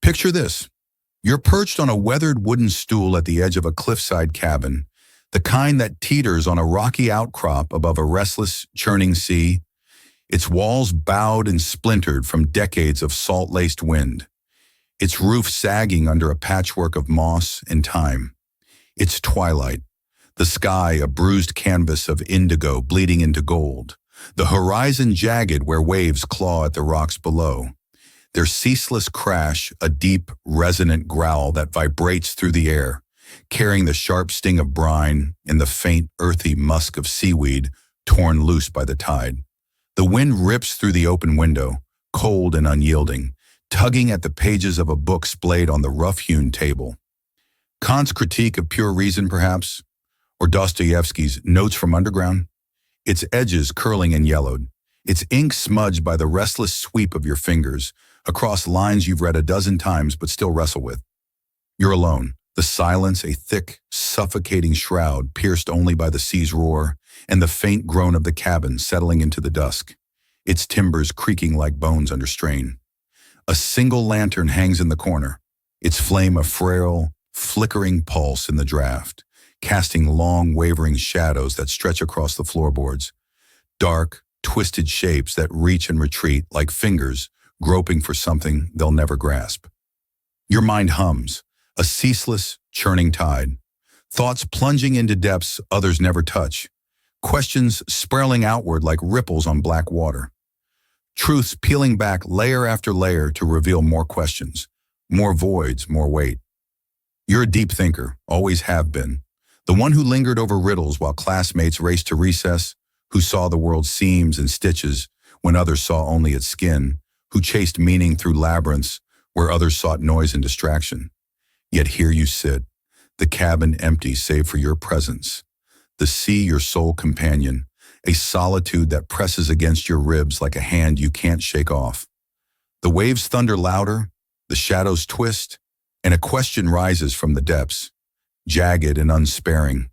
Picture this. You're perched on a weathered wooden stool at the edge of a cliffside cabin, the kind that teeters on a rocky outcrop above a restless, churning sea, its walls bowed and splintered from decades of salt-laced wind, its roof sagging under a patchwork of moss and time. It's twilight, the sky a bruised canvas of indigo bleeding into gold, the horizon jagged where waves claw at the rocks below. Their ceaseless crash, a deep, resonant growl that vibrates through the air, carrying the sharp sting of brine and the faint, earthy musk of seaweed torn loose by the tide. The wind rips through the open window, cold and unyielding, tugging at the pages of a book splayed on the rough-hewn table. Kant's Critique of Pure Reason, perhaps? Or Dostoevsky's Notes from Underground? Its edges curling and yellowed, its ink smudged by the restless sweep of your fingers, across lines you've read a dozen times but still wrestle with. You're alone, the silence a thick, suffocating shroud pierced only by the sea's roar and the faint groan of the cabin settling into the dusk, its timbers creaking like bones under strain. A single lantern hangs in the corner, its flame a frail, flickering pulse in the draft, casting long, wavering shadows that stretch across the floorboards, dark, twisted shapes that reach and retreat like fingers groping for something they'll never grasp. Your mind hums, a ceaseless, churning tide, thoughts plunging into depths others never touch, questions spiraling outward like ripples on black water, truths peeling back layer after layer to reveal more questions, more voids, more weight. You're a deep thinker, always have been, the one who lingered over riddles while classmates raced to recess, who saw the world's seams and stitches when others saw only its skin, who chased meaning through labyrinths where others sought noise and distraction. Yet here you sit, the cabin empty save for your presence, the sea your sole companion, a solitude that presses against your ribs like a hand you can't shake off. The waves thunder louder, the shadows twist, and a question rises from the depths, jagged and unsparing.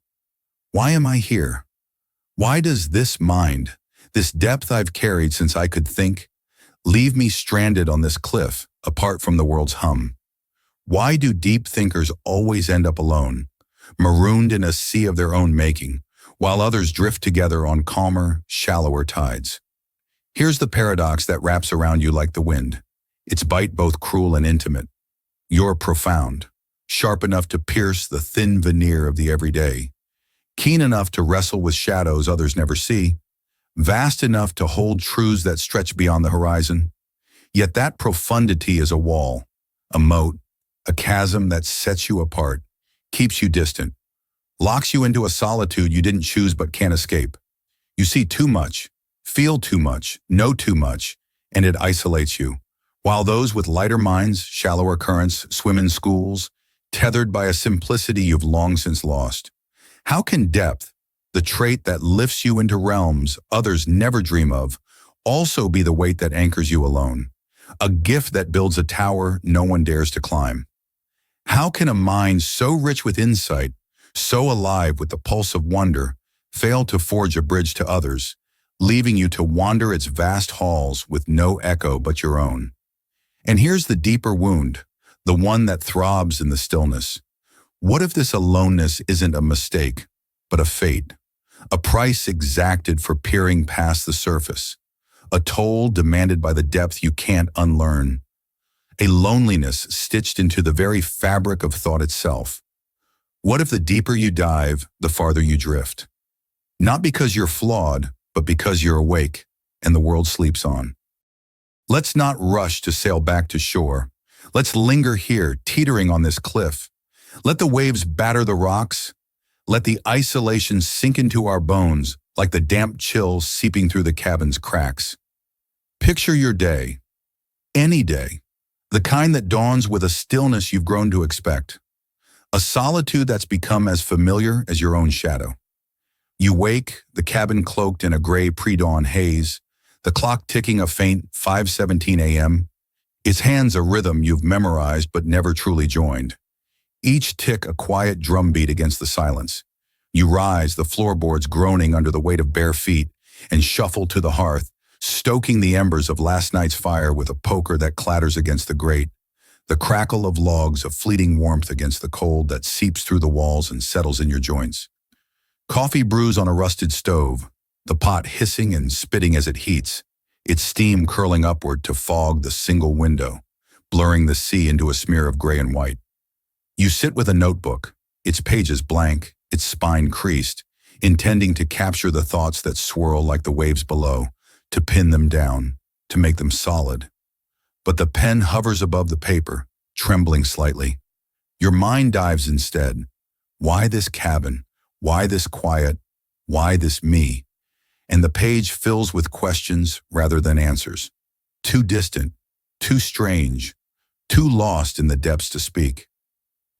Why am I here? Why does this mind, this depth I've carried since I could think, leave me stranded on this cliff, apart from the world's hum? Why do deep thinkers always end up alone, marooned in a sea of their own making, while others drift together on calmer, shallower tides? Here's the paradox that wraps around you like the wind, its bite both cruel and intimate. You're profound, sharp enough to pierce the thin veneer of the everyday, keen enough to wrestle with shadows others never see, vast enough to hold truths that stretch beyond the horizon. Yet that profundity is a wall, a moat, a chasm that sets you apart, keeps you distant, locks you into a solitude you didn't choose but can't escape. You see too much, feel too much, know too much, and it isolates you. While those with lighter minds, shallower currents, swim in schools, tethered by a simplicity you've long since lost. How can depth, the trait that lifts you into realms others never dream of, also be the weight that anchors you alone, a gift that builds a tower no one dares to climb? How can a mind so rich with insight, so alive with the pulse of wonder, fail to forge a bridge to others, leaving you to wander its vast halls with no echo but your own? And here's the deeper wound, the one that throbs in the stillness. What if this aloneness isn't a mistake, but a fate? A price exacted for peering past the surface, a toll demanded by the depth you can't unlearn, a loneliness stitched into the very fabric of thought itself. What if the deeper you dive, the farther you drift? Not because you're flawed, but because you're awake and the world sleeps on. Let's not rush to sail back to shore. Let's linger here, teetering on this cliff. Let the waves batter the rocks. Let the isolation sink into our bones like the damp chill seeping through the cabin's cracks. Picture your day, any day, the kind that dawns with a stillness you've grown to expect, a solitude that's become as familiar as your own shadow. You wake, the cabin cloaked in a gray pre-dawn haze, the clock ticking a faint 5:17 a.m., its hands a rhythm you've memorized but never truly joined. Each tick a quiet drumbeat against the silence. You rise, the floorboards groaning under the weight of bare feet, and shuffle to the hearth, stoking the embers of last night's fire with a poker that clatters against the grate. The crackle of logs, a fleeting warmth against the cold that seeps through the walls and settles in your joints. Coffee brews on a rusted stove, the pot hissing and spitting as it heats, its steam curling upward to fog the single window, blurring the sea into a smear of gray and white. You sit with a notebook, its pages blank, its spine creased, intending to capture the thoughts that swirl like the waves below, to pin them down, to make them solid. But the pen hovers above the paper, trembling slightly. Your mind dives instead. Why this cabin? Why this quiet? Why this me? And the page fills with questions rather than answers. Too distant, too strange, too lost in the depths to speak.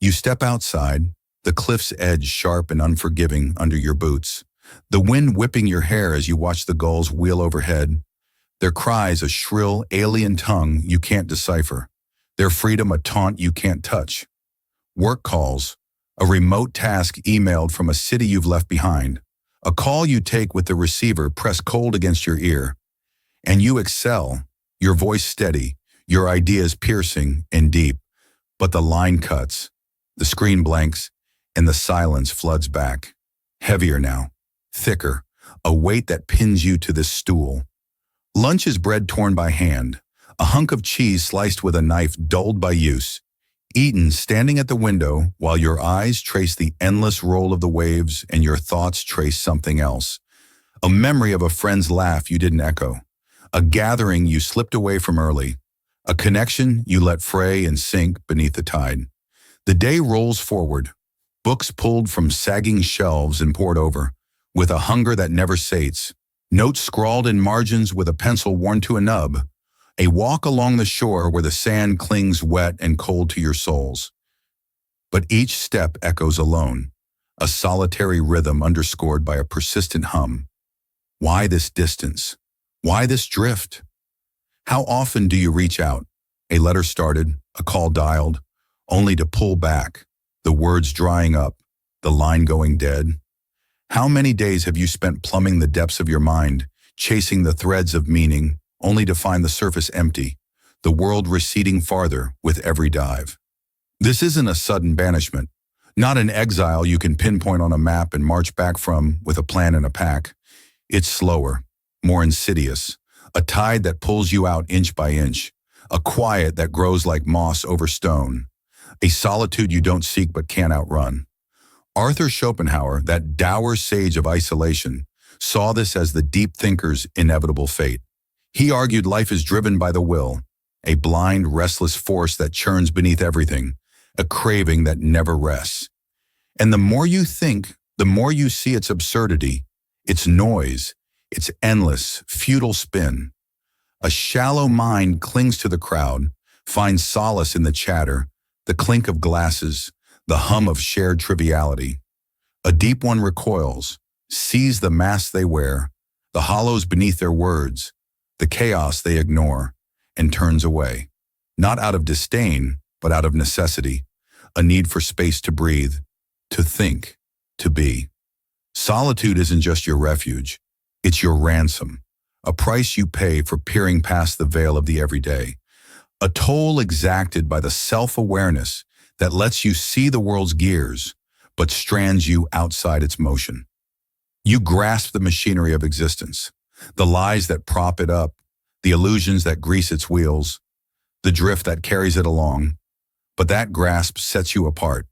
You step outside, the cliff's edge sharp and unforgiving under your boots, the wind whipping your hair as you watch the gulls wheel overhead, their cries a shrill, alien tongue you can't decipher, their freedom a taunt you can't touch. Work calls, a remote task emailed from a city you've left behind, a call you take with the receiver pressed cold against your ear. And you excel, your voice steady, your ideas piercing and deep, but the line cuts, the screen blanks, and the silence floods back. Heavier now, thicker, a weight that pins you to this stool. Lunch is bread torn by hand, a hunk of cheese sliced with a knife dulled by use, eaten standing at the window while your eyes trace the endless roll of the waves and your thoughts trace something else. A memory of a friend's laugh you didn't echo, a gathering you slipped away from early, a connection you let fray and sink beneath the tide. The day rolls forward, books pulled from sagging shelves and poured over, with a hunger that never sates, notes scrawled in margins with a pencil worn to a nub, a walk along the shore where the sand clings wet and cold to your soles. But each step echoes alone, a solitary rhythm underscored by a persistent hum. Why this distance? Why this drift? How often do you reach out, a letter started, a call dialed, only to pull back, the words drying up, the line going dead? How many days have you spent plumbing the depths of your mind, chasing the threads of meaning, only to find the surface empty, the world receding farther with every dive? This isn't a sudden banishment, not an exile you can pinpoint on a map and march back from with a plan and a pack. It's slower, more insidious, a tide that pulls you out inch by inch, a quiet that grows like moss over stone, a solitude you don't seek but can't outrun. Arthur Schopenhauer, that dour sage of isolation, saw this as the deep thinker's inevitable fate. He argued life is driven by the will, a blind, restless force that churns beneath everything, a craving that never rests. And the more you think, the more you see its absurdity, its noise, its endless, futile spin. A shallow mind clings to the crowd, finds solace in the chatter, the clink of glasses, the hum of shared triviality. A deep one recoils, sees the masks they wear, the hollows beneath their words, the chaos they ignore, and turns away. Not out of disdain, but out of necessity, a need for space to breathe, to think, to be. Solitude isn't just your refuge, it's your ransom, a price you pay for peering past the veil of the everyday, a toll exacted by the self-awareness that lets you see the world's gears, but strands you outside its motion. You grasp the machinery of existence, the lies that prop it up, the illusions that grease its wheels, the drift that carries it along. But that grasp sets you apart,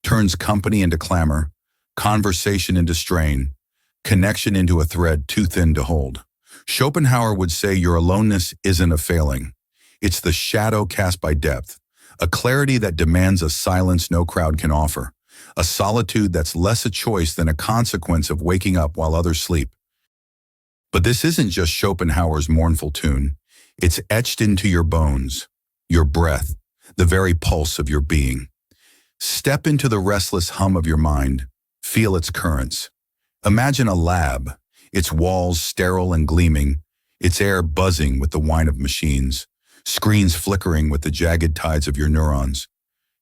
turns company into clamor, conversation into strain, connection into a thread too thin to hold. Schopenhauer would say your aloneness isn't a failing. It's the shadow cast by depth, a clarity that demands a silence no crowd can offer, a solitude that's less a choice than a consequence of waking up while others sleep. But this isn't just Schopenhauer's mournful tune. It's etched into your bones, your breath, the very pulse of your being. Step into the restless hum of your mind, feel its currents. Imagine a lab, its walls sterile and gleaming, its air buzzing with the whine of machines, screens flickering with the jagged tides of your neurons,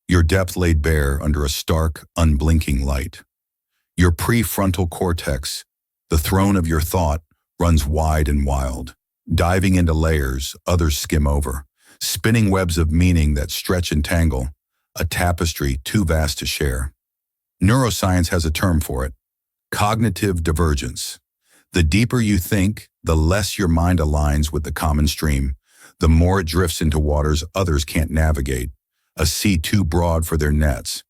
your depth laid bare under a stark, unblinking light. Your prefrontal cortex, the throne of your thought, runs wide and wild, diving into layers others skim over, spinning webs of meaning that stretch and tangle, a tapestry too vast to share. Neuroscience has a term for it: cognitive divergence. The deeper you think, the less your mind aligns with the common stream, the more it drifts into waters others can't navigate, a sea too broad for their nets.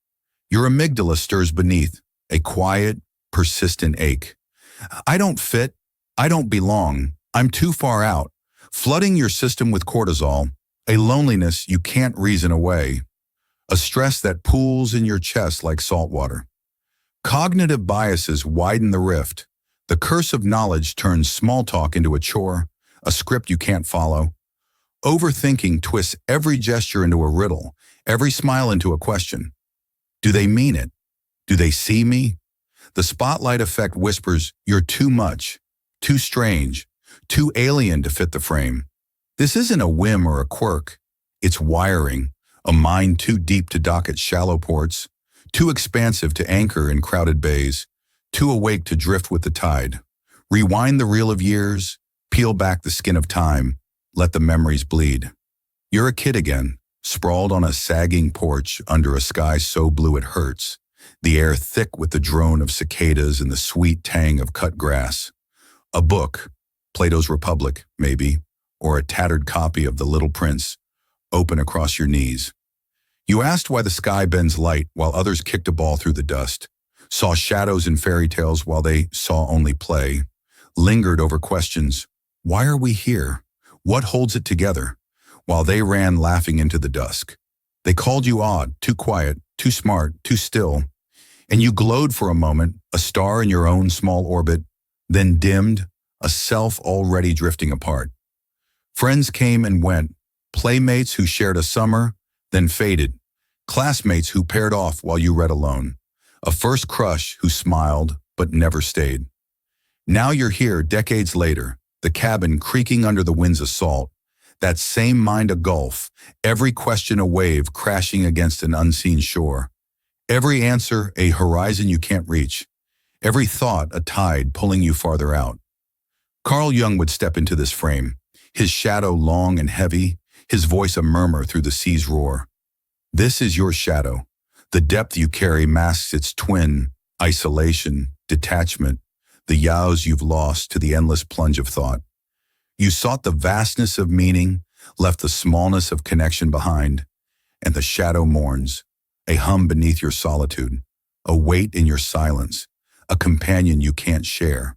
Your amygdala stirs beneath, a quiet, persistent ache. I don't fit, I don't belong, I'm too far out, flooding your system with cortisol, a loneliness you can't reason away, a stress that pools in your chest like salt water. Cognitive biases widen the rift. The curse of knowledge turns small talk into a chore, a script you can't follow. Overthinking twists every gesture into a riddle, every smile into a question. Do they mean it? Do they see me? The spotlight effect whispers, you're too much, too strange, too alien to fit the frame. This isn't a whim or a quirk. It's wiring, a mind too deep to dock at shallow ports, too expansive to anchor in crowded bays, too awake to drift with the tide. Rewind the reel of years, peel back the skin of time, let the memories bleed. You're a kid again, sprawled on a sagging porch under a sky so blue it hurts, the air thick with the drone of cicadas and the sweet tang of cut grass. A book, Plato's Republic, maybe, or a tattered copy of The Little Prince, open across your knees. You asked why the sky bends light while others kicked a ball through the dust, saw shadows in fairy tales while they saw only play, lingered over questions, why are we here? What holds it together? While they ran laughing into the dusk. They called you odd, too quiet, too smart, too still, and you glowed for a moment, a star in your own small orbit, then dimmed, a self already drifting apart. Friends came and went, playmates who shared a summer, then faded, classmates who paired off while you read alone, a first crush who smiled but never stayed. Now you're here decades later, the cabin creaking under the wind's assault, that same mind a gulf, every question a wave crashing against an unseen shore, every answer a horizon you can't reach, every thought a tide pulling you farther out. Carl Jung would step into this frame, his shadow long and heavy, his voice a murmur through the sea's roar. This is your shadow. The depth you carry masks its twin, isolation, detachment, the yaws you've lost to the endless plunge of thought. You sought the vastness of meaning, left the smallness of connection behind, and the shadow mourns, a hum beneath your solitude, a weight in your silence, a companion you can't share.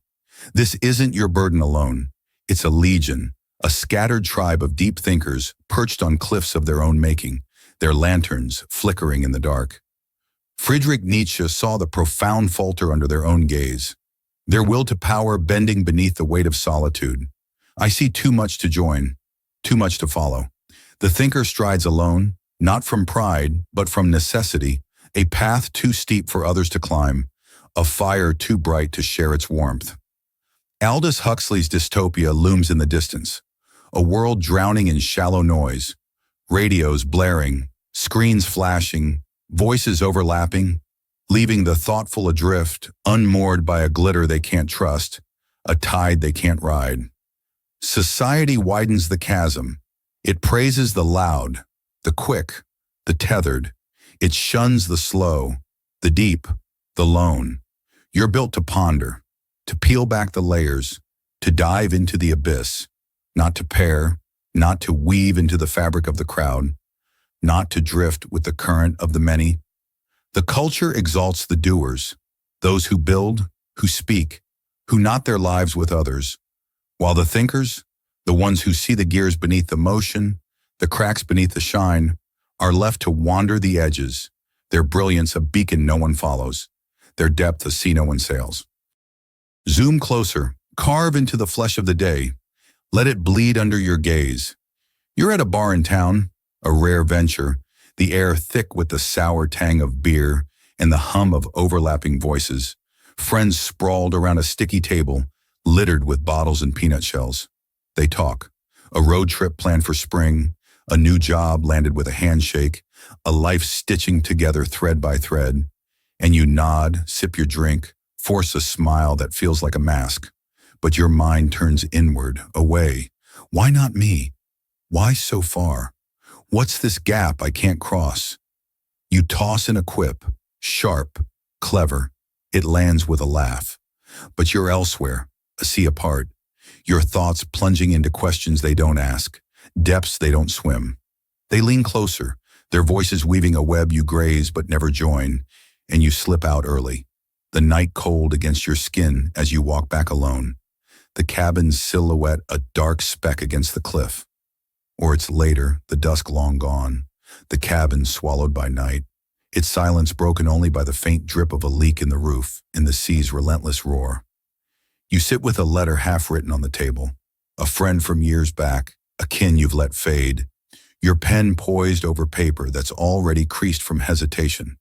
This isn't your burden alone. It's a legion, a scattered tribe of deep thinkers perched on cliffs of their own making, their lanterns flickering in the dark. Friedrich Nietzsche saw the profound falter under their own gaze, their will to power bending beneath the weight of solitude. I see too much to join, too much to follow. The thinker strides alone, not from pride, but from necessity, a path too steep for others to climb, a fire too bright to share its warmth. Aldous Huxley's dystopia looms in the distance, a world drowning in shallow noise, radios blaring, screens flashing, voices overlapping, leaving the thoughtful adrift, unmoored by a glitter they can't trust, a tide they can't ride. Society widens the chasm. It praises the loud, the quick, the tethered. It shuns the slow, the deep, the lone. You're built to ponder, to peel back the layers, to dive into the abyss, not to pair, not to weave into the fabric of the crowd, not to drift with the current of the many. The culture exalts the doers, those who build, who speak, who knot their lives with others, while the thinkers, the ones who see the gears beneath the motion, the cracks beneath the shine, are left to wander the edges, their brilliance a beacon no one follows, their depth a sea no one sails. Zoom closer, carve into the flesh of the day, let it bleed under your gaze. You're at a bar in town, a rare venture, the air thick with the sour tang of beer and the hum of overlapping voices, friends sprawled around a sticky table, littered with bottles and peanut shells. They talk. A road trip planned for spring, a new job landed with a handshake, a life stitching together thread by thread. And you nod, sip your drink, force a smile that feels like a mask. But your mind turns inward, away. Why not me? Why so far? What's this gap I can't cross? You toss in a quip, sharp, clever. It lands with a laugh. But you're elsewhere, a sea apart. Your thoughts plunging into questions they don't ask, depths they don't swim. They lean closer, their voices weaving a web you graze but never join, and you slip out early. The night cold against your skin as you walk back alone. The cabin's silhouette a dark speck against the cliff. Or it's later, the dusk long gone, the cabin swallowed by night, its silence broken only by the faint drip of a leak in the roof, in the sea's relentless roar. You sit with a letter half written on the table, a friend from years back, a kin you've let fade, your pen poised over paper that's already creased from hesitation.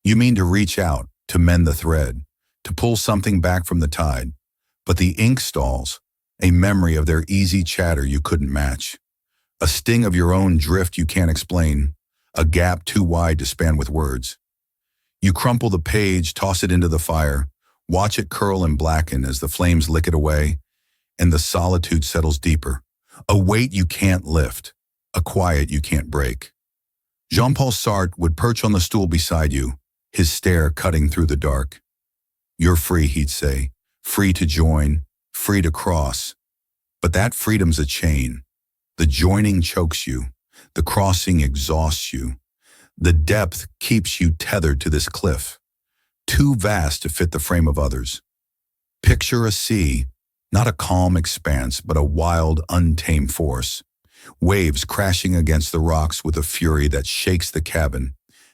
You mean to reach out, to mend the thread, to pull something back from the tide, but the ink stalls, a memory of their easy chatter you couldn't match. A sting of your own drift you can't explain, a gap too wide to span with words. You crumple the page, toss it into the fire, watch it curl and blacken as the flames lick it away, and the solitude settles deeper, a weight you can't lift, a quiet you can't break. Jean-Paul Sartre would perch on the stool beside you, his stare cutting through the dark. You're free, he'd say, free to join, free to cross. But that freedom's a chain. The joining chokes you. The crossing exhausts you. The depth keeps you tethered to this cliff, too vast to fit the frame of others. Picture a sea, not a calm expanse, but a wild, untamed force. Waves crashing against the rocks with a fury that shakes the cabin,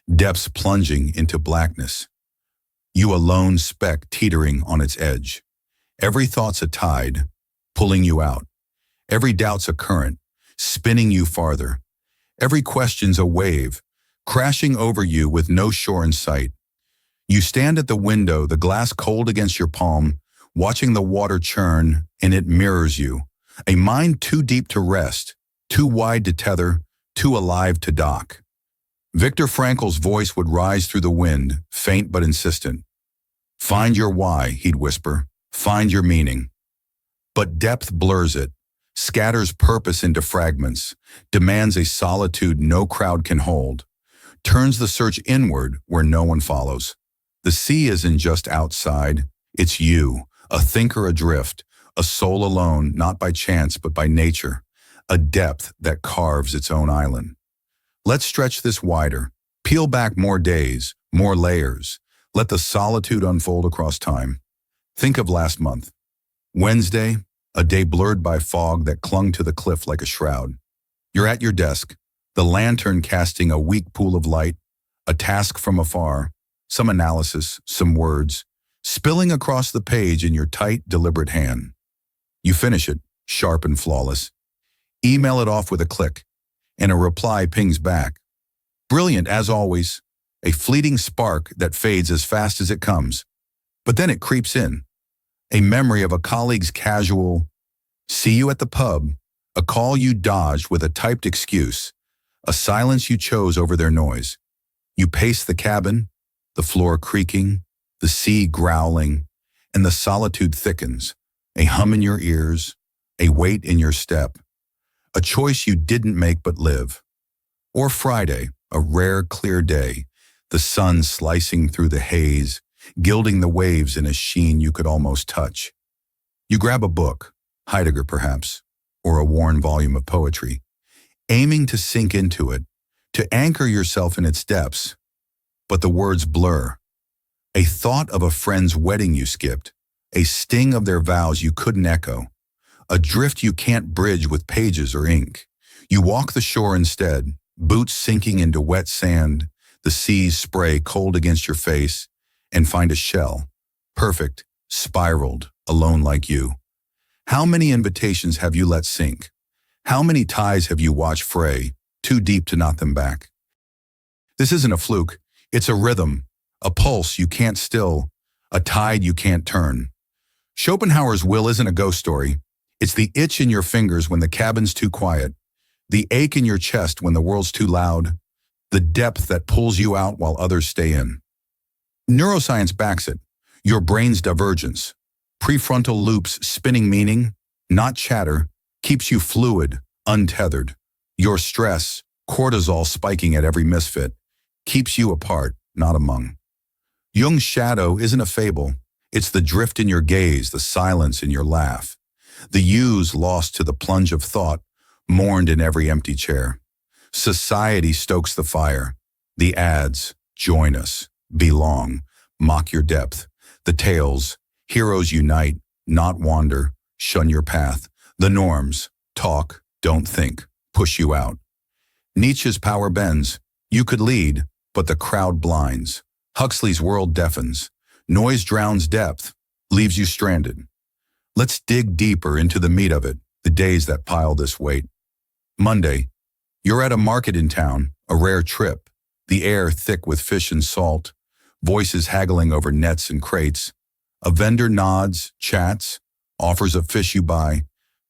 depths plunging into blackness. You a lone speck teetering on its edge. Every thought's a tide, pulling you out. Every doubt's a current, spinning you farther. Every question's a wave, crashing over you with no shore in sight. You stand at the window, the glass cold against your palm, watching the water churn, and it mirrors you. A mind too deep to rest, too wide to tether, too alive to dock. Viktor Frankl's voice would rise through the wind, faint but insistent. Find your why, he'd whisper. Find your meaning. But depth blurs it, scatters purpose into fragments, demands a solitude no crowd can hold, turns the search inward where no one follows. The sea isn't just outside, it's you, a thinker adrift, a soul alone, not by chance but by nature, a depth that carves its own island. Let's stretch this wider, peel back more days, more layers, let the solitude unfold across time. Think of last month. Wednesday, a day blurred by fog that clung to the cliff like a shroud. You're at your desk, the lantern casting a weak pool of light, a task from afar, some analysis, some words, spilling across the page in your tight, deliberate hand. You finish it, sharp and flawless. Email it off with a click, and a reply pings back. Brilliant as always, a fleeting spark that fades as fast as it comes. But then it creeps in. A memory of a colleague's casual, see you at the pub, a call you dodged with a typed excuse, a silence you chose over their noise. You pace the cabin, the floor creaking, the sea growling, and the solitude thickens, a hum in your ears, a weight in your step, a choice you didn't make but live. Or Friday, a rare clear day, the sun slicing through the haze, gilding the waves in a sheen you could almost touch. You grab a book, Heidegger perhaps, or a worn volume of poetry, aiming to sink into it, to anchor yourself in its depths. But the words blur. A thought of a friend's wedding you skipped, a sting of their vows you couldn't echo, a drift you can't bridge with pages or ink. You walk the shore instead, boots sinking into wet sand, the sea's spray cold against your face, and find a shell, perfect, spiraled, alone like you. How many invitations have you let sink? How many ties have you watched fray, too deep to knot them back? This isn't a fluke, it's a rhythm, a pulse you can't still, a tide you can't turn. Schopenhauer's will isn't a ghost story. It's the itch in your fingers when the cabin's too quiet, the ache in your chest when the world's too loud, the depth that pulls you out while others stay in. Neuroscience backs it. Your brain's divergence, prefrontal loops spinning meaning, not chatter, keeps you fluid, untethered. Your stress, cortisol spiking at every misfit, keeps you apart, not among. Jung's shadow isn't a fable. It's the drift in your gaze, the silence in your laugh. The yous lost to the plunge of thought, mourned in every empty chair. Society stokes the fire. The ads, join us, belong, mock your depth. The tales, heroes unite, not wander, shun your path. The norms, talk, don't think, push you out. Nietzsche's power bends. You could lead, but the crowd blinds. Huxley's world deafens. Noise drowns depth, leaves you stranded. Let's dig deeper into the meat of it, the days that pile this weight. Monday, you're at a market in town, a rare trip, the air thick with fish and salt, voices haggling over nets and crates. A vendor nods, chats, offers a fish you buy,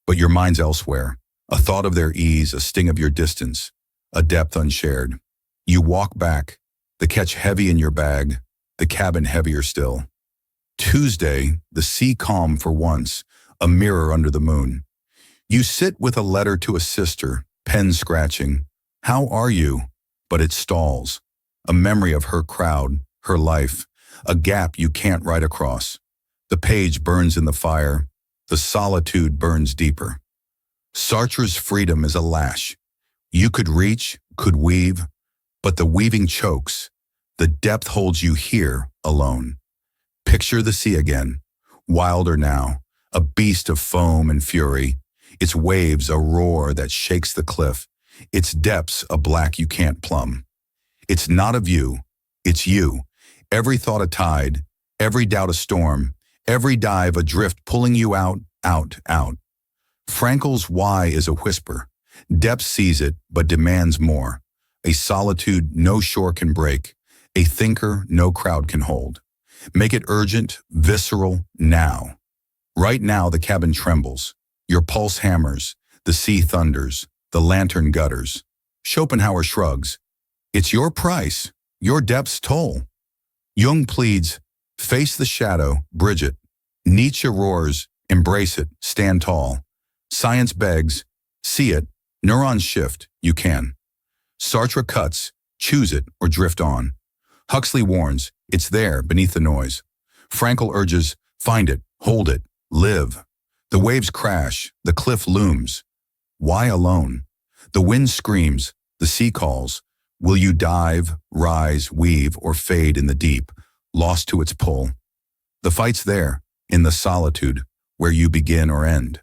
but your mind's elsewhere. A thought of their ease, a sting of your distance, a depth unshared. You walk back, the catch heavy in your bag, the cabin heavier still. Tuesday, the sea calm for once, a mirror under the moon. You sit with a letter to a sister, pen scratching. How are you? But it stalls. A memory of her crowd, her life, a gap you can't write across. The page burns in the fire. The solitude burns deeper. Sartre's freedom is a lash. You could reach, could weave, but the weaving chokes. The depth holds you here, alone. Picture the sea again, wilder now, a beast of foam and fury. Its waves a roar that shakes the cliff. Its depths a black you can't plumb. It's not a view, it's you. Every thought a tide, every doubt a storm, every dive a drift pulling you out, out, out. Frankel's why is a whisper. Depth sees it, but demands more. A solitude no shore can break. A thinker no crowd can hold. Make it urgent, visceral, now. Right now the cabin trembles. Your pulse hammers. The sea thunders. The lantern gutters. Schopenhauer shrugs. It's your price, your depth's toll. Jung pleads, face the shadow, bridge it. Nietzsche roars, embrace it, stand tall. Science begs, see it, neurons shift, you can. Sartre cuts, choose it or drift on. Huxley warns, it's there beneath the noise. Frankel urges, find it, hold it, live. The waves crash, the cliff looms. Why alone? The wind screams, the sea calls. Will you dive, rise, weave, or fade in the deep, lost to its pull? The fight's there, in the solitude, where you begin or end.